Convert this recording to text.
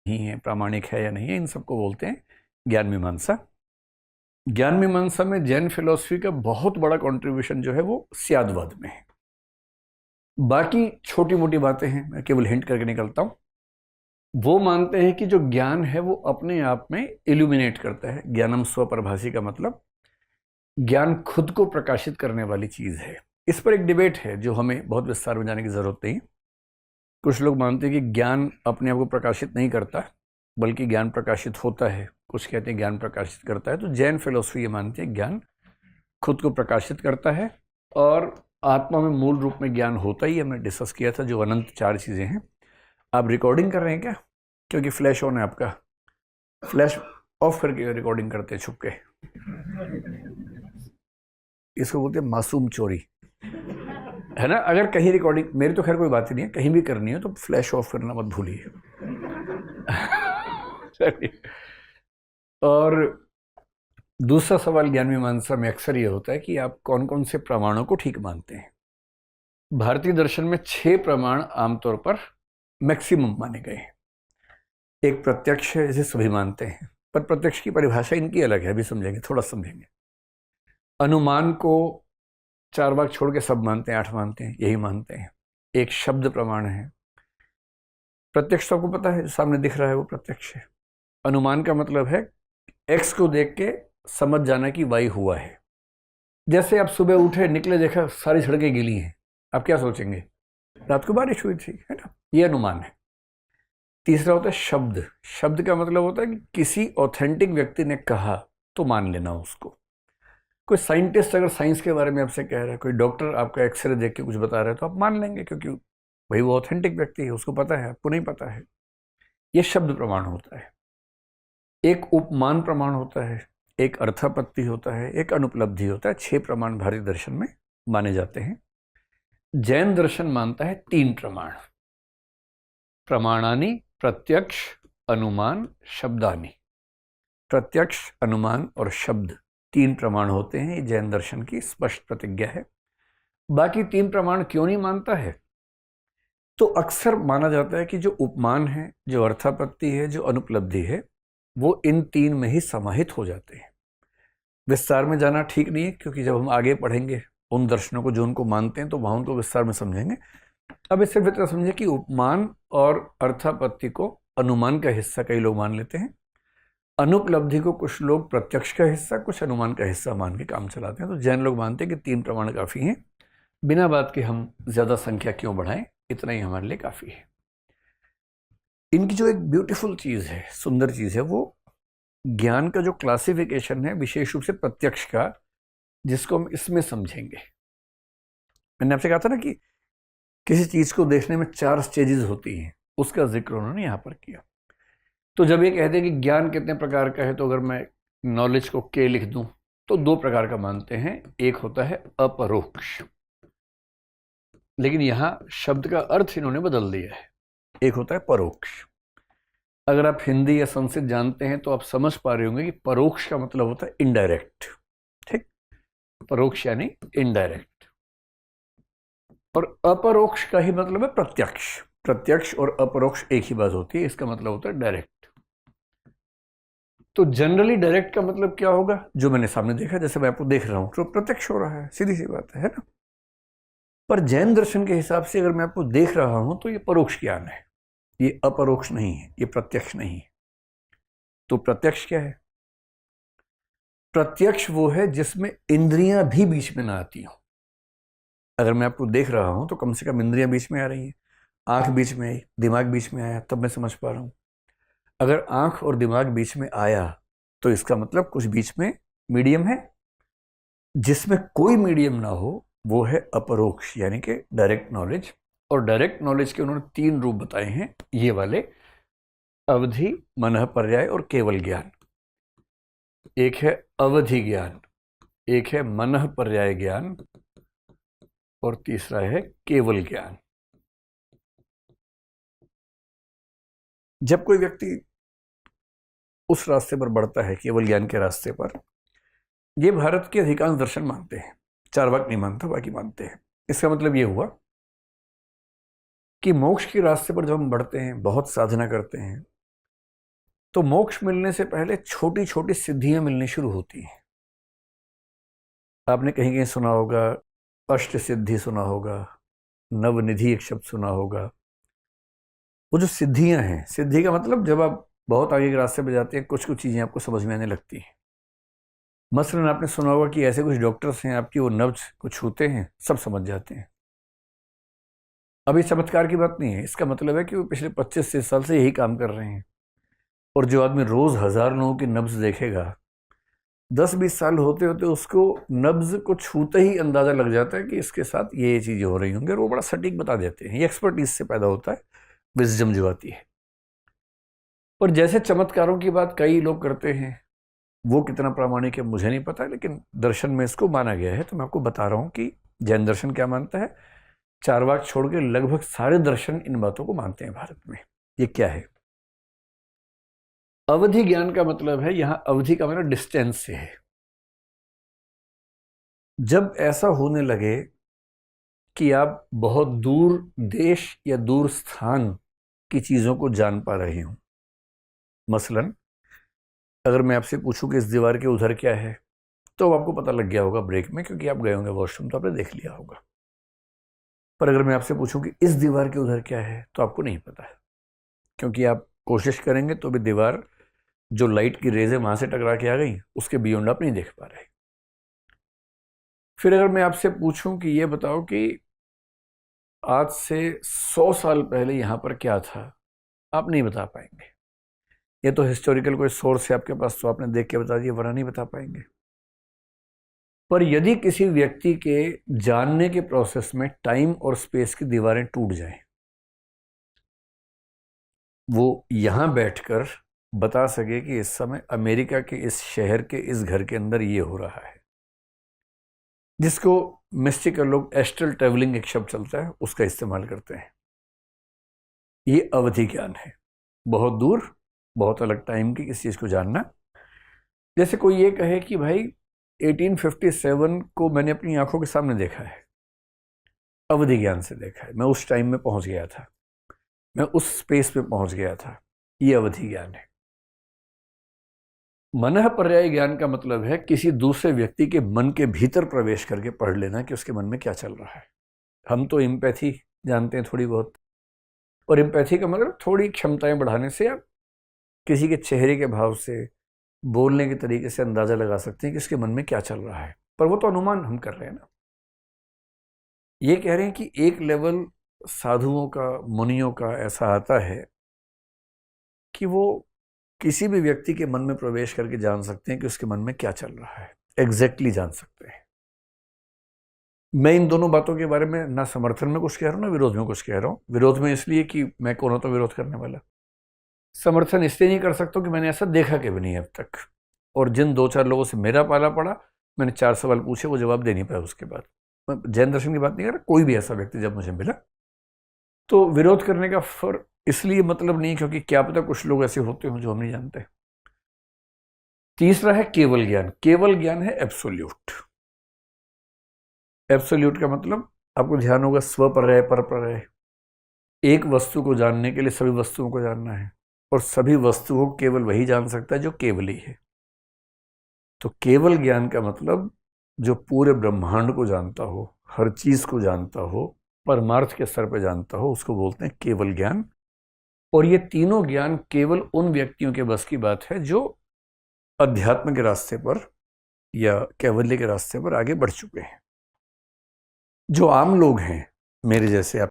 नहीं है, प्रामाणिक है या नहीं है, इन सबको बोलते हैं ज्ञान मीमांसा। ज्ञान मीमांसा में जैन फिलॉसफी का बहुत बड़ा कंट्रीब्यूशन जो है वो स्यादवाद में है। बाकी छोटी मोटी बातें हैं, मैं केवल हिंट करके निकलता हूं। वो मानते हैं कि जो ज्ञान है वो अपने आप में इल्यूमिनेट करता है। ज्ञानम स्वप्रभासी का मतलब ज्ञान खुद को प्रकाशित करने वाली चीज है। इस पर एक डिबेट है जो हमें बहुत विस्तार में जाने की जरूरत नहीं। कुछ लोग मानते हैं कि ज्ञान अपने आप को प्रकाशित नहीं करता, बल्कि ज्ञान प्रकाशित होता है। कुछ कहते हैं ज्ञान प्रकाशित करता है। तो जैन फिलोसफी ये मानती है ज्ञान खुद को प्रकाशित करता है और आत्मा में मूल रूप में ज्ञान होता ही। हमने डिस्कस किया था जो अनंत चार चीजें हैं। आप रिकॉर्डिंग कर रहे हैं क्या? क्योंकि फ्लैश ऑन है आपका, फ्लैश ऑफ करके रिकॉर्डिंग करते हैं छुप के। इसको बोलते हैं मासूम चोरी, है ना। अगर कहीं रिकॉर्डिंग, मेरी तो खैर कोई बात ही नहीं है, कहीं भी करनी है तो फ्लैश ऑफ करना मत भूलिए। और दूसरा सवाल ज्ञान मीमांसा में अक्सर ये होता है कि आप कौन कौन से प्रमाणों को ठीक मानते हैं। भारतीय दर्शन में 6 प्रमाण आमतौर पर मैक्सिमम माने गए हैं। एक प्रत्यक्ष है, जिसे सभी मानते हैं, पर प्रत्यक्ष की परिभाषा इनकी अलग है, अभी समझेंगे, थोड़ा समझेंगे। अनुमान को 4 भाग छोड़ के सब मानते हैं, 8 मानते हैं, यही मानते हैं। एक शब्द प्रमाण है। प्रत्यक्ष तो आपको पता है, सामने दिख रहा है वो प्रत्यक्ष है। अनुमान का मतलब है एक्स को देख के समझ जाना कि वाई हुआ है। जैसे आप सुबह उठे, निकले, देखा सारी सड़कें गीली हैं, आप क्या सोचेंगे? रात को बारिश हुई थी, है ना। ये अनुमान है। तीसरा होता है शब्द। शब्द का मतलब होता है कि किसी ऑथेंटिक व्यक्ति ने कहा तो मान लेना उसको। कोई साइंटिस्ट अगर साइंस के बारे में आपसे कह रहा है, कोई डॉक्टर आपका एक्सरे देख के कुछ बता रहा है, तो आप मान लेंगे, क्योंकि भाई वो ऑथेंटिक व्यक्ति है, उसको पता है, आपको नहीं पता है। ये शब्द प्रमाण होता है। एक उपमान प्रमाण होता है, एक अर्थापत्ति होता है, एक अनुपलब्धि होता है। 6 प्रमाण भारतीय दर्शन में माने जाते हैं। जैन दर्शन मानता है 3 प्रमाण, प्रमाणानि, प्रत्यक्ष, अनुमान, शब्दानि। प्रत्यक्ष, अनुमान और शब्द 3 प्रमाण होते हैं। ये जैन दर्शन की स्पष्ट प्रतिज्ञा है। बाकी 3 प्रमाण क्यों नहीं मानता है? तो अक्सर माना जाता है कि जो उपमान है, जो अर्थापत्ति है, जो अनुपलब्धि है, वो इन 3 में ही समाहित हो जाते हैं। विस्तार में जाना ठीक नहीं है, क्योंकि जब हम आगे पढ़ेंगे उन दर्शनों को जो उनको मानते हैं, तो वहां उनको विस्तार में समझेंगे। अब इससे बेहतर समझे कि उपमान और अर्थापत्ति को अनुमान का हिस्सा कई लोग मान लेते हैं, अनुपलब्धि को कुछ लोग प्रत्यक्ष का हिस्सा, कुछ अनुमान का हिस्सा मान के काम चलाते हैं। तो जैन लोग मानते हैं कि 3 प्रमाण काफी हैं। बिना बात के हम ज्यादा संख्या क्यों बढ़ाएं, इतना ही हमारे लिए काफी है। इनकी जो एक ब्यूटीफुल चीज है, सुंदर चीज है, वो ज्ञान का जो क्लासिफिकेशन है, विशेष रूप से प्रत्यक्ष का, जिसको हम इसमें समझेंगे। मैंने आपसे कहा था ना कि किसी चीज को देखने में 4 स्टेजेस होती हैं, उसका जिक्र उन्होंने यहां पर किया। तो जब ये कहते हैं कि ज्ञान कितने प्रकार का है, तो अगर मैं नॉलेज को के लिख दूं तो 2 प्रकार का मानते हैं। एक होता है अपरोक्ष, लेकिन यहां शब्द का अर्थ इन्होंने बदल दिया है। एक होता है परोक्ष। अगर आप हिंदी या संस्कृत जानते हैं तो आप समझ पा रहे होंगे कि परोक्ष का मतलब होता है इनडायरेक्ट। ठीक, परोक्ष यानी इनडायरेक्ट। और अपरोक्ष का ही मतलब है प्रत्यक्ष। प्रत्यक्ष और अपरोक्ष एक ही बात होती है, इसका मतलब होता है डायरेक्ट। तो जनरली डायरेक्ट का मतलब क्या होगा? जो मैंने सामने देखा, जैसे मैं आपको देख रहा हूं तो प्रत्यक्ष हो रहा है, सीधी सी बात है ना। पर जैन दर्शन के हिसाब से अगर मैं आपको देख रहा हूं तो ये परोक्ष ज्ञान है, ये अपरोक्ष नहीं है, ये प्रत्यक्ष नहीं है। तो प्रत्यक्ष क्या है? प्रत्यक्ष वो है जिसमें इंद्रियां भी बीच में ना आती हो। अगर मैं आपको देख रहा हूं तो कम से कम इंद्रियां बीच में आ रही हैं। आंख बीच में आई, दिमाग बीच में आया, तब मैं समझ पा रहा हूं। अगर आंख और दिमाग बीच में आया तो इसका मतलब कुछ बीच में मीडियम है। जिसमें कोई मीडियम ना हो वो है अपरोक्ष, यानी कि डायरेक्ट नॉलेज। और डायरेक्ट नॉलेज के उन्होंने 3 रूप बताए हैं, ये वाले: अवधि, मनः पर्याय और केवल ज्ञान। एक है अवधि ज्ञान, एक है मनः पर्याय ज्ञान, और तीसरा है केवल ज्ञान। जब कोई व्यक्ति उस रास्ते पर बढ़ता है, केवल ज्ञान के रास्ते पर, ये भारत के अधिकांश दर्शन मानते हैं, चार्वाक नहीं मानता, बाकी मानते हैं। इसका मतलब ये हुआ कि मोक्ष के रास्ते पर जब हम बढ़ते हैं, बहुत साधना करते हैं, तो मोक्ष मिलने से पहले छोटी छोटी सिद्धियां मिलनी शुरू होती हैं। आपने कहीं कहीं सुना होगा, अष्ट सिद्धि सुना होगा, नवनिधि एक शब्द सुना होगा। वो जो सिद्धियां हैं, सिद्धि का मतलब जब आप बहुत आगे के रास्ते पे जाते हैं, कुछ कुछ चीजें आपको समझ में आने लगती हैं। मसलन आपने सुना होगा कि ऐसे कुछ डॉक्टर्स हैं, आपकी वो नब्ज को छूते हैं, सब समझ जाते हैं। अभी चमत्कार की बात नहीं है, इसका मतलब है कि वो पिछले 25 साल से यही काम कर रहे हैं। और जो आदमी रोज 1000 लोगों की नब्ज देखेगा, 10-20 साल होते होते उसको नब्ज को छूते ही अंदाजा लग जाता है कि इसके साथ ये चीजें हो रही होंगी, और वो बड़ा सटीक बता देते हैं। ये एक्सपर्टीज से पैदा होता है, विजडम जो आती है। और जैसे चमत्कारों की बात कई लोग करते हैं, वो कितना प्रामाणिक है मुझे नहीं पता, लेकिन दर्शन में इसको माना गया है। तो मैं आपको बता रहा हूं कि जैन दर्शन क्या मानता है। चारवाक छोड़ के लगभग सारे दर्शन इन बातों को मानते हैं भारत में। ये क्या है? अवधि ज्ञान का मतलब है, यहां अवधि का मतलब डिस्टेंस से है। जब ऐसा होने लगे कि आप बहुत दूर देश या दूर स्थान की चीजों को जान पा रहे हो। मसलन अगर मैं आपसे पूछूं कि इस दीवार के उधर क्या है, तो आपको पता लग गया होगा ब्रेक में, क्योंकि आप गए होंगे वॉशरूम, तो आपने देख लिया होगा। पर अगर मैं आपसे पूछूं कि इस दीवार के उधर क्या है, तो आपको नहीं पता है, क्योंकि आप कोशिश करेंगे तो भी दीवार जो लाइट की रेज है वहां से टकरा के आ गई, उसके बियॉन्ड आप नहीं देख पा रहे। फिर अगर मैं आपसे पूछूं कि ये बताओ कि आज से 100 साल पहले यहां पर क्या था, आप नहीं बता पाएंगे। ये तो हिस्टोरिकल कोई सोर्स है आपके पास, तो आपने देख के बता दिया, वरना नहीं बता पाएंगे। पर यदि किसी व्यक्ति के जानने के प्रोसेस में टाइम और स्पेस की दीवारें टूट जाएं, वो यहां बैठकर बता सके कि इस समय अमेरिका के इस शहर के इस घर के अंदर ये हो रहा है, जिसको मिस्टिकल लोग एस्ट्रल ट्रेवलिंग एक शब्द चलता है, उसका इस्तेमाल करते हैं। ये अवधि ज्ञान है, बहुत दूर, बहुत अलग टाइम की किसी चीज को जानना। जैसे कोई ये कहे कि भाई 1857 को मैंने अपनी आंखों के सामने देखा है, अवधि ज्ञान से देखा है, मैं उस टाइम में पहुंच गया था, मैं उस स्पेस में पहुंच गया था, ये अवधि ज्ञान है। मनः पर्याय ज्ञान का मतलब है किसी दूसरे व्यक्ति के मन के भीतर प्रवेश करके पढ़ लेना कि उसके मन में क्या चल रहा है। हम तो एम्पैथी जानते हैं थोड़ी बहुत, और एम्पैथी का मतलब थोड़ी क्षमताएं बढ़ाने से आप किसी के चेहरे के भाव से, बोलने के तरीके से अंदाजा लगा सकते हैं कि इसके मन में क्या चल रहा है। पर वो तो अनुमान हम कर रहे हैं ना। ये कह रहे हैं कि एक लेवल साधुओं का, मुनियों का ऐसा आता है कि वो किसी भी व्यक्ति के मन में प्रवेश करके जान सकते हैं कि उसके मन में क्या चल रहा है, एग्जैक्टली जान सकते हैं। मैं इन दोनों बातों के बारे में ना समर्थन में कुछ कह रहा हूं, ना विरोध में कुछ कह रहा हूं। विरोध में इसलिए कि मैं कौन होता विरोध करने वाला। समर्थन इसलिए नहीं कर सकता कि मैंने ऐसा देखा कभी नहीं अब तक, और जिन 2-4 लोगों से मेरा पाला पड़ा, मैंने 4 सवाल पूछे, वो जवाब दे नहीं पाया। उसके बाद मैं जैन दर्शन की बात नहीं कर रहा, कोई भी ऐसा व्यक्ति जब मुझे मिला, तो विरोध करने का फर्क इसलिए मतलब नहीं, क्योंकि क्या पता कुछ लोग ऐसे होते हो जो हम नहीं जानते। तीसरा है केवल ज्ञान। केवल ज्ञान है एब्सोल्यूट। एब्सोल्यूट का मतलब आपको ध्यान होगा, स्व पर्याय पर पर्याय। एक वस्तु को जानने के लिए सभी वस्तुओं को जानना है, और सभी वस्तुओं को केवल वही जान सकता है जो केवल ही है। तो केवल ज्ञान का मतलब जो पूरे ब्रह्मांड को जानता हो, हर चीज को जानता हो, परमार्थ के स्तर पर जानता हो, उसको बोलते हैं केवल ज्ञान। और ये तीनों ज्ञान केवल उन व्यक्तियों के बस की बात है जो अध्यात्म के रास्ते पर या कैवल्य के रास्ते पर आगे बढ़ चुके हैं। जो आम लोग हैं मेरे जैसे, आप